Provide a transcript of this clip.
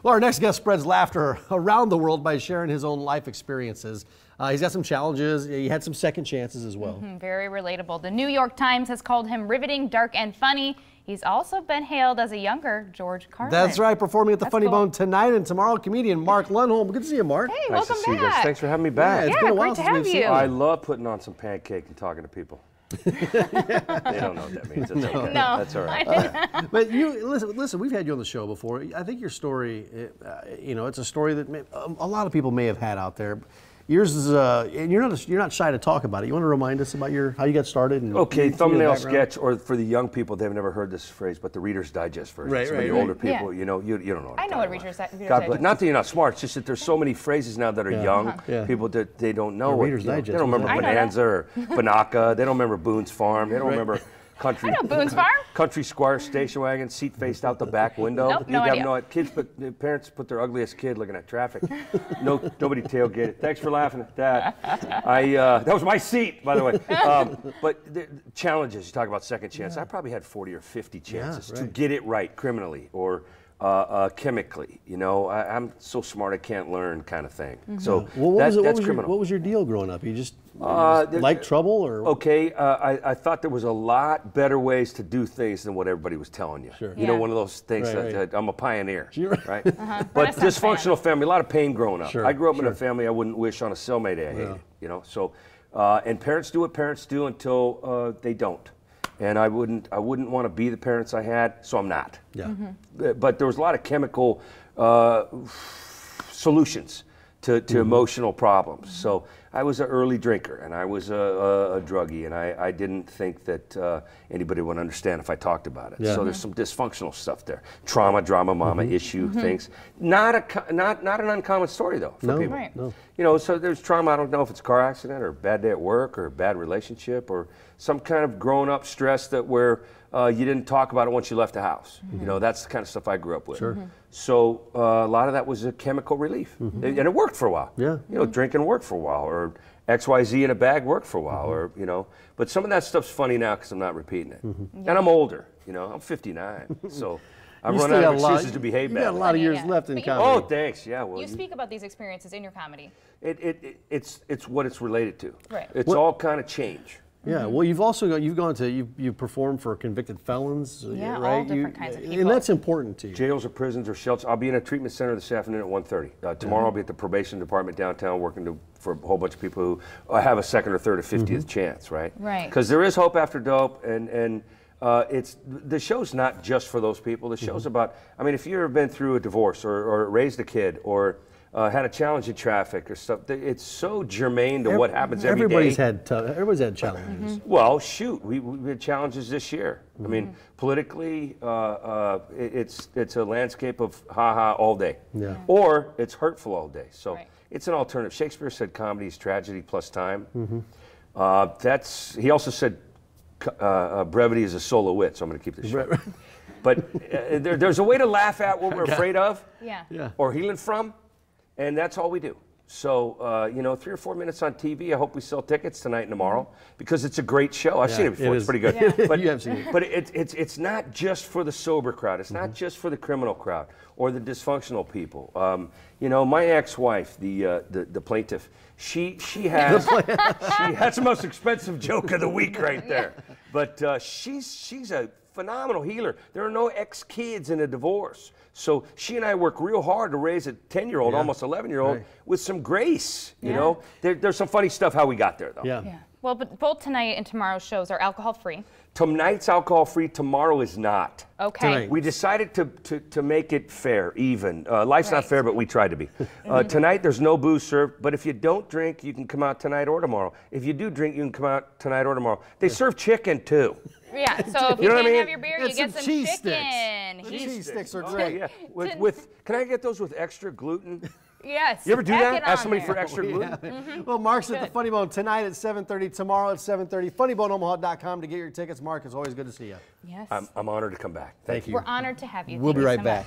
Well, our next guest spreads laughter around the world by sharing his own life experiences. He's got some challenges. He had some second chances as well. Very relatable. The New York Times has called him riveting, dark, and funny. He's also been hailed as a younger George Carlin. That's right, performing at the Funny Bone tonight and tomorrow. Comedian Mark Lundholm. Good to see you, Mark. Hey, nice welcome to see back. you guys. Thanks for having me back. Yeah, it's been a while great to since have we've seen you. you. I love putting on some pancake and talking to people. They don't know what that means. That's okay. No. That's all right. But you listen. We've had you on the show before. I think your story, it's a story that a lot of people may have had out there. Yours is, and you're not shy to talk about it. You want to remind us about how you got started? And okay, thumbnail sketch, or for the young people, they've never heard this phrase, but the Reader's Digest version. Right, so right, the older people, you don't know what I know what Reader's Digest is. Not that you're not smart, it's just that there's so many phrases now that are young, people that they don't know. Reader's Digest. They don't remember Bonanza or Banaka. They don't remember Boone's Farm. They don't remember Country. I know Boone's Farm. Country Squire station wagon, seat faced out the back window. Nope, no idea. Parents put their ugliest kid looking at traffic. Nobody tailgated. Thanks for laughing at that. That was my seat, by the way. But the challenges, you talk about second chance. I probably had 40 or 50 chances to get it right criminally or chemically. I'm so smart I can't learn kind of thing. So that's criminal. What was your deal growing up? You just like trouble, or? Okay, I thought there was a lot better ways to do things than what everybody was telling you. Sure. You know, one of those things that I'm a pioneer, right? But But dysfunctional family, a lot of pain growing up. Sure, I grew up in a family I wouldn't wish on a cellmate I hated. So, and parents do what parents do until they don't. And I wouldn't want to be the parents I had, so I'm not. Yeah. But there was a lot of chemical solutions to emotional problems. So I was an early drinker, and I was a druggie, and I didn't think that anybody would understand if I talked about it. Yeah. So there's some dysfunctional stuff there. Trauma, drama, mama, issue, things. Not an uncommon story, though, for people. Right. No. So there's trauma. I don't know if it's a car accident or a bad day at work or a bad relationship or some kind of grown-up stress that where you didn't talk about it once you left the house. That's the kind of stuff I grew up with. Sure. So a lot of that was a chemical relief, and it worked for a while. Yeah. Drinking worked for a while, or XYZ in a bag worked for a while, or But some of that stuff's funny now because I'm not repeating it, and I'm older. I'm 59, so I've run out of excuses to behave badly. You got a lot of years left in comedy. Oh, thanks. Yeah. Well, You speak about these experiences in your comedy. It's what it's related to. Right. It's all kind of change. Yeah, well, you've performed for convicted felons, Yeah, right? all different kinds of people. And that's important to you. Jails or prisons or shelters. I'll be in a treatment center this afternoon at 1:30. Tomorrow I'll be at the probation department downtown working for a whole bunch of people who have a second or third or 50th chance, right? Right. Because there is hope after dope, and the show's not just for those people. The show's about, if you've ever been through a divorce or raised a kid or had a challenge in traffic or stuff, it's so germane to what happens every day. Everybody's had challenges. Well, shoot, we had challenges this year. Politically, it's a landscape of ha-ha all day. Yeah. Or it's hurtful all day. So it's an alternative. Shakespeare said comedy is tragedy plus time. He also said brevity is a soul of wit, so I'm going to keep this short. But there's a way to laugh at what we're afraid of or healing from, and that's all we do. So, 3 or 4 minutes on TV. I hope we sell tickets tonight and tomorrow because it's a great show. I've seen it before. It's pretty good. Yeah. But, you have seen it. But it's not just for the sober crowd. It's not just for the criminal crowd or the dysfunctional people. My ex-wife, the plaintiff, she has that's the most expensive joke of the week right there. But she's a phenomenal healer. There are no ex-kids in a divorce. So she and I work real hard to raise a 10-year-old, almost 11-year-old, with some grace. There's some funny stuff how we got there, though. Yeah. Well, but both tonight and tomorrow's shows are alcohol-free. Tonight's alcohol-free. Tomorrow is not. Okay. Tonight. We decided to make it fair, even. Life's not fair, but we tried to be. Tonight, there's no booze served, but if you don't drink, you can come out tonight or tomorrow. If you do drink, you can come out tonight or tomorrow. They serve chicken, too. Yeah, so if you can't have your beer, you get some cheese chicken. Cheese sticks are great. Yeah. Can I get those with extra gluten? Yes. You ever do that? Ask somebody for extra gluten? Yeah. Well, Mark's at the Funny Bone tonight at 7:30, tomorrow at 7:30. FunnyBoneOmaha.com to get your tickets. Mark, it's always good to see you. Yes. I'm honored to come back. Thank you. We're honored to have you. We'll be right back.